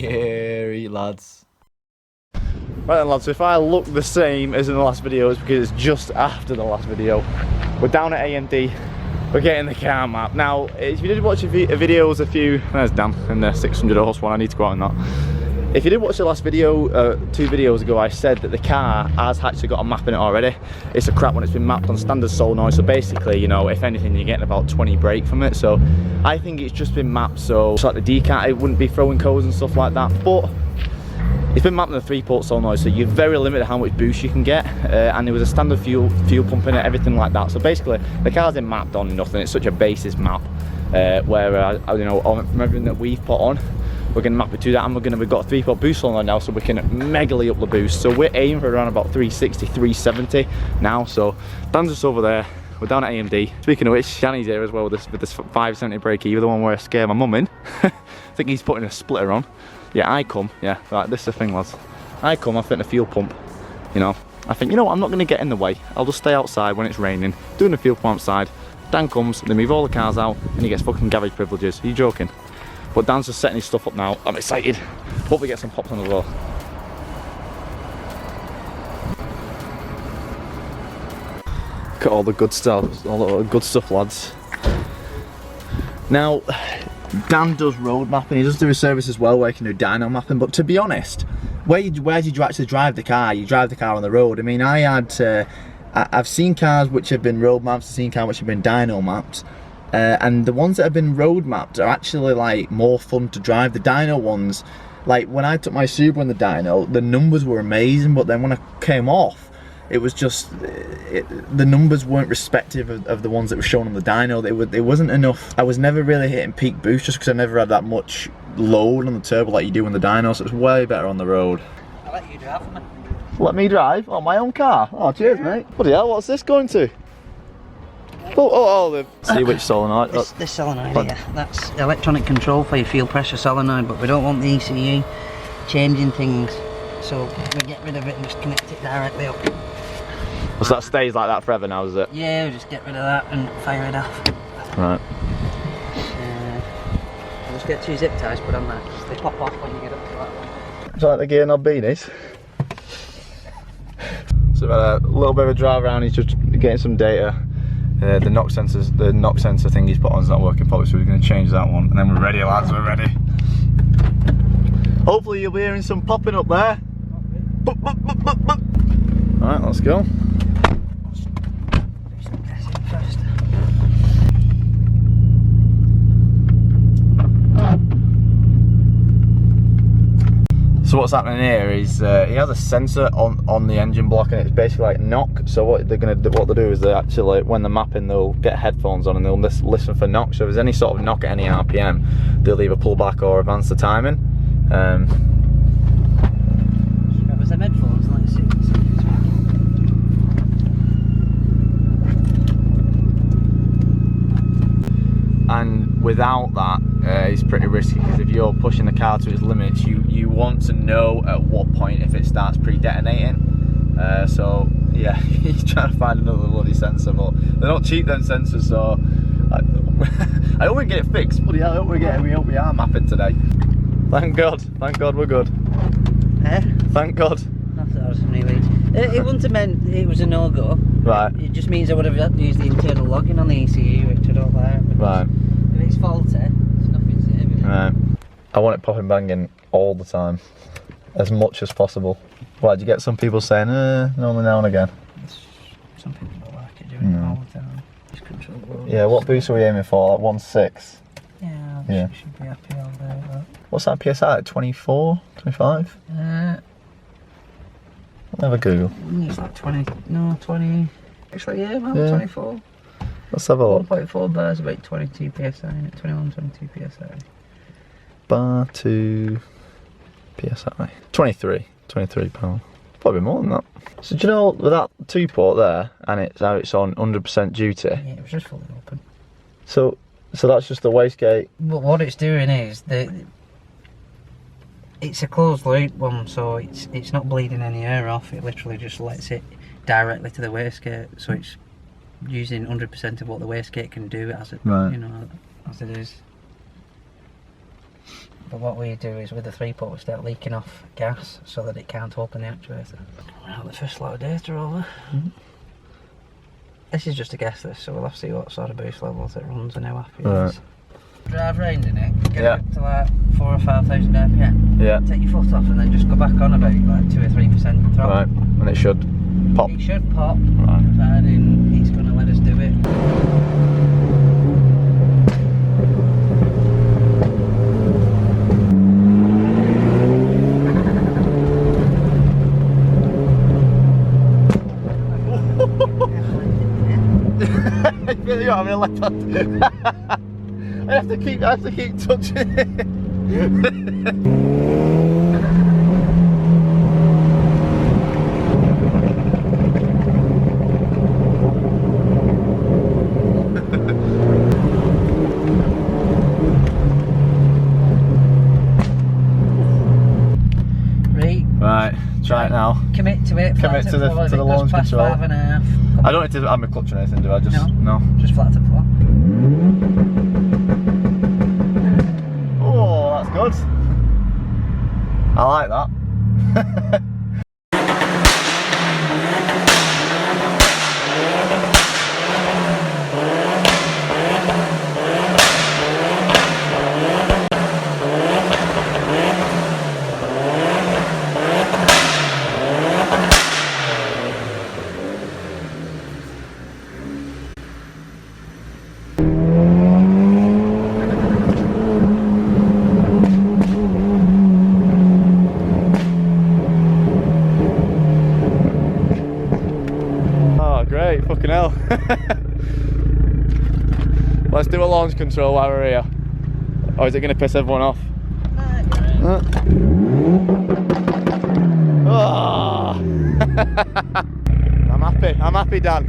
Canary, lads. Right then, lads, so if I look the same as in the last video, it's because it's just after the last video. We're down at AMD, we're getting the car map. Now, if you did watch videos there's Dan in the 600 horse one, I need to go out on that. If you did watch the last video, 2 videos ago, I said that the car has actually got a map in it already. It's a crap when it's been mapped on standard solenoid, so basically, you know, if anything, you're getting about 20 brake from it. So I think it's just been mapped, so just like the decat, it wouldn't be throwing codes and stuff like that, but it's been mapped in a 3-port solenoid, so you're very limited how much boost you can get, and there was a standard fuel pump in it, everything like that. So basically, the car's been mapped on nothing. It's such a basis map, where you know, from everything that we've put on, we're going to map it to that, and we've got a 3-port boost solenoid now, so we can megally up the boost. So we're aiming for around about 360, 370 now. So Dan's just over there. We're down at AMD. Speaking of which, Shani's here as well with this 570 brake EVO, the one where I scare my mum in. I think he's putting a splitter on. Yeah, I come. Yeah, right, this is the thing, lads. I come, I fit a fuel pump. You know, I think, you know what, I'm not going to get in the way. I'll just stay outside when it's raining, doing the fuel pump outside. Dan comes, they move all the cars out, and he gets fucking garage privileges. Are you joking? But Dan's just setting his stuff up now. I'm excited. Hope we get some pops on as well. Look at all the good stuff, lads. Now, Dan does road mapping. He does do a service as well where he can do dyno mapping. But to be honest, where did you actually drive the car? You drive the car on the road. I mean, I've seen cars which have been road mapped. I've seen cars which have been dyno mapped. And the ones that have been road mapped are actually like more fun to drive. The dyno ones, like when I took my Subaru in the dyno, the numbers were amazing, but then when I came off, it was just, the numbers weren't respective of the ones that were shown on the dyno. It wasn't enough. I was never really hitting peak boost just because I never had that much load on the turbo like you do in the dyno, so it's way better on the road. I'll let you drive for me. Let me drive? Oh, my own car? Oh, cheers, mate. Bloody hell, what's this going to? See which solenoid? This solenoid here, that's electronic control for your fuel pressure solenoid, but we don't want the ECU changing things, so we get rid of it and just connect it directly up. So that stays like that forever now, is it? Yeah, we'll just get rid of that and fire it off. Right. I'll just get 2 zip ties put on there, they pop off when you get up to that one. It's like the gear knob beanies. So we've had a little bit of a drive around, he's just getting some data. The knock sensor thing he's put on is not working properly, so we're going to change that one. And then we're ready, lads, we're ready. Hopefully you'll be hearing some popping up there. Alright, let's go. So what's happening here is he has a sensor on the engine block, and it's basically like knock. So what they do is they actually, when they're mapping, they'll get headphones on and they'll listen for knock. So if there's any sort of knock at any RPM, they'll either pull back or advance the timing. Was them headphones? Let's see. And without that, it's pretty risky, because if you're pushing the car to its limits, you want to know at what point if it starts pre-detonating. So yeah, he's trying to find another bloody sensor, but they're not cheap, them sensors. So I hope we get it fixed. Bloody hell, we hope we are mapping today. Thank God we're good. Thank God. It wouldn't have meant it was a no-go. Right. It just means I would have had to use the internal logging on the ECU, which I don't like. Right. If it's faulty, there's nothing saving it. Right. I want it popping banging all the time, as much as possible. Why, do you get some people saying, only now and again? Some people don't like it doing it all the time. Just control load. Yeah, what boost are we aiming for? Like 1.6? Yeah, I should be happy all day with that. What's that PSI, like 24, 25? I'll have a Google. It's like 20. Actually, yeah, man, 24. Let's have a look. 1.4 bars, about 22 psi in it, 21, 22 psi. Bar to PSI. 23 pound. Probably more than that. So do you know, with that 2-port there, and it's on 100% duty. Yeah, it was just fully open. So that's just the wastegate. But what it's doing is it's a closed loop one, so it's not bleeding any air off. It literally just lets it directly to the wastegate, so it's using 100% of what the wastegate can do as it, right. you know, as it is. But what we do is with the 3-port we start leaking off gas so that it can't open the actuator. Well, the first lot of data over. This is just a guess this, so we'll have to see what sort of boost levels it runs and how happy it is. Drive range in it, get it up to like 4,000 or 5,000 RPM. Yeah. Take your foot off and then just go back on about like 2 or 3% throttle. Right, and it should pop. It should pop, providing he's going to let us do it. I feel you, I'm gonna let that. I have to keep touching it. Right, try it now. Commit to it. Commit to the launch control. 5.5. I don't need to have my clutch or anything, do I? Just no. Just flat to floor. Oh, that's good. I like that. Great, fucking hell. Let's do a launch control while we're here. Or is it going to piss everyone off? Oh. I'm happy, Dan.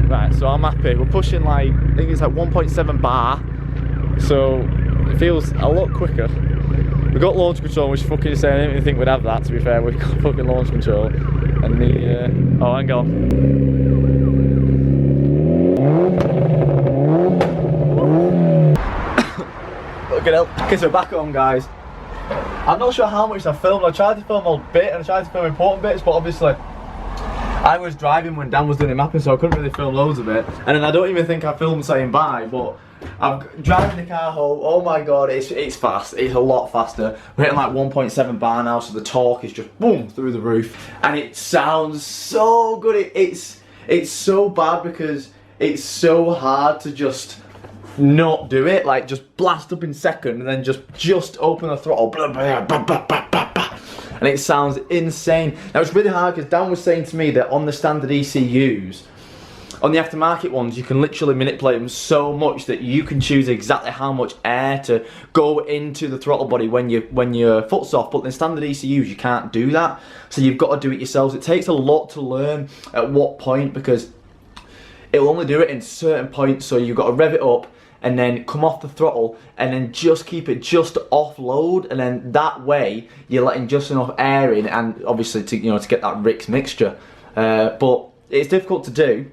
Right, so I'm happy. We're pushing like, I think it's like 1.7 bar. So it feels a lot quicker. We got launch control, which fucking saying I didn't even think we'd have that, to be fair. We've got fucking launch control. And the, oh, hang on. Look at it. Okay, so we're back on, guys. I'm not sure how much I filmed. I tried to film a bit and I tried to film important bits, but obviously I was driving when Dan was doing the mapping, so I couldn't really film loads of it. And then I don't even think I filmed saying bye, but I'm driving the car home. Oh my god, it's fast. It's a lot faster. We're hitting like 1.7 bar now, so the torque is just boom through the roof, and it sounds so good. It's so bad because it's so hard to just not do it. Like just blast up in second and then just open the throttle. Blah, blah, blah, blah, blah, blah, blah. And it sounds insane. Now it's really hard because Dan was saying to me that on the standard ECUs, on the aftermarket ones, you can literally manipulate them so much that you can choose exactly how much air to go into the throttle body when your foot's off. But in standard ECUs, you can't do that. So you've got to do it yourselves. It takes a lot to learn at what point, because it'll only do it in certain points. So you've got to rev it up and then come off the throttle and then just keep it just off load, and then that way you're letting just enough air in, and obviously to get that Rick's mixture. But it's difficult to do.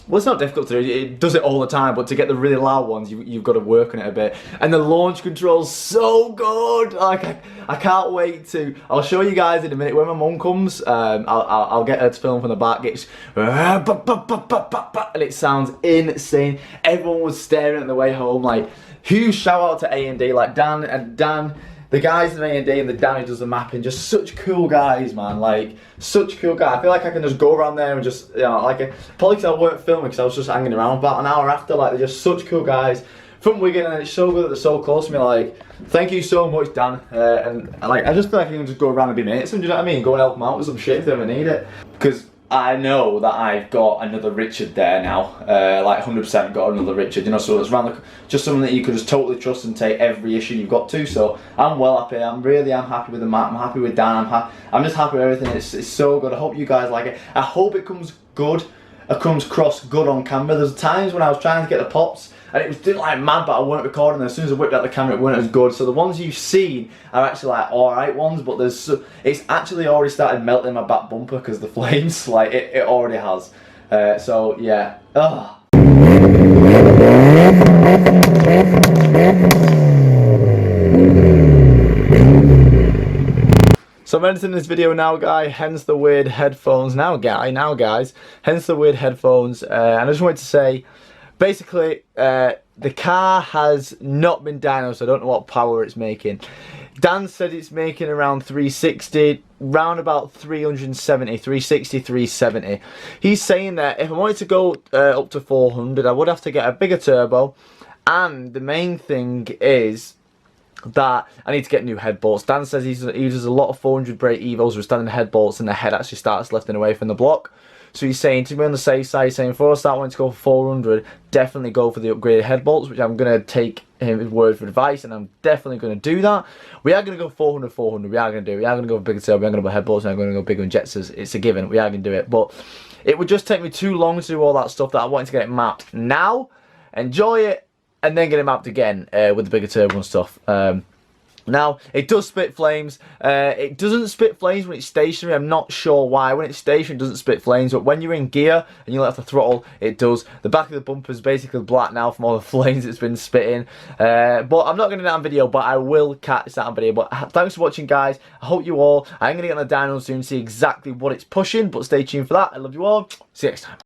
Well, it's not difficult to do, it does it all the time, but to get the really loud ones, you've got to work on it a bit. And the launch control's so good! Like, I can't wait to... I'll show you guys in a minute. When my mum comes, I'll get her to film from the back. It's... And it sounds insane. Everyone was staring at the way home. Like, huge shout out to A&D, like Dan, the guys in A&D and the Dan who does the mapping, just such cool guys, man. Like, such cool guys. I feel like I can just go around there and just, probably because I weren't filming, because I was just hanging around about an hour after. Like, they're just such cool guys from Wigan, and it's so good that they're so close to me. Like, thank you so much, Dan. And like, I just feel like I can just go around and be mates, and do you know what I mean? Go and help them out with some shit if they ever need it. Because I know that I've got another Richard there now, like 100% got another Richard, so it's around just someone that you could just totally trust and take every issue you've got to. So I'm well happy. I'm happy with the map. I'm happy with Dan. I'm just happy with everything. It's so good. I hope you guys like it. I hope it comes good. It comes across good on camera. There's times when I was trying to get the pops and it was doing like mad, but I weren't recording. And as soon as I whipped out the camera, it weren't as good. So the ones you've seen are actually like alright ones, but it's actually already started melting my back bumper because the flames, like it already has. So yeah. Ugh. So I'm editing this video now, hence the weird headphones. Now guys, hence the weird headphones. And I just wanted to say, basically, the car has not been dynoed, so I don't know what power it's making. Dan said it's making around 360, round about 370, 360, 370. He's saying that if I wanted to go up to 400, I would have to get a bigger turbo. And the main thing is that I need to get new head bolts. Dan says he uses a lot of 400 brake EVOs with standing head bolts and the head actually starts lifting away from the block. So he's saying, to be on the safe side, he's saying before I start wanting to go for 400, definitely go for the upgraded head bolts, which I'm going to take his word for advice, and I'm definitely going to do that. We are going to go 400, 400, we are going to do it. We are going to go for bigger turbo, we are going to go head bolts, and I'm going to go bigger injectors. It's a given, we are going to do it. But it would just take me too long to do all that stuff that I wanted to get it mapped now, enjoy it, and then get it mapped again with the bigger turbo and stuff. Now, it does spit flames. It doesn't spit flames when it's stationary. I'm not sure why. When it's stationary, it doesn't spit flames. But when you're in gear and you let off the throttle, it does. The back of the bumper is basically black now from all the flames it's been spitting. But I'm not going to do that on video, but I will catch that on video. But thanks for watching, guys. I hope you all. I'm going to get on the dyno soon, see exactly what it's pushing. But stay tuned for that. I love you all. See you next time.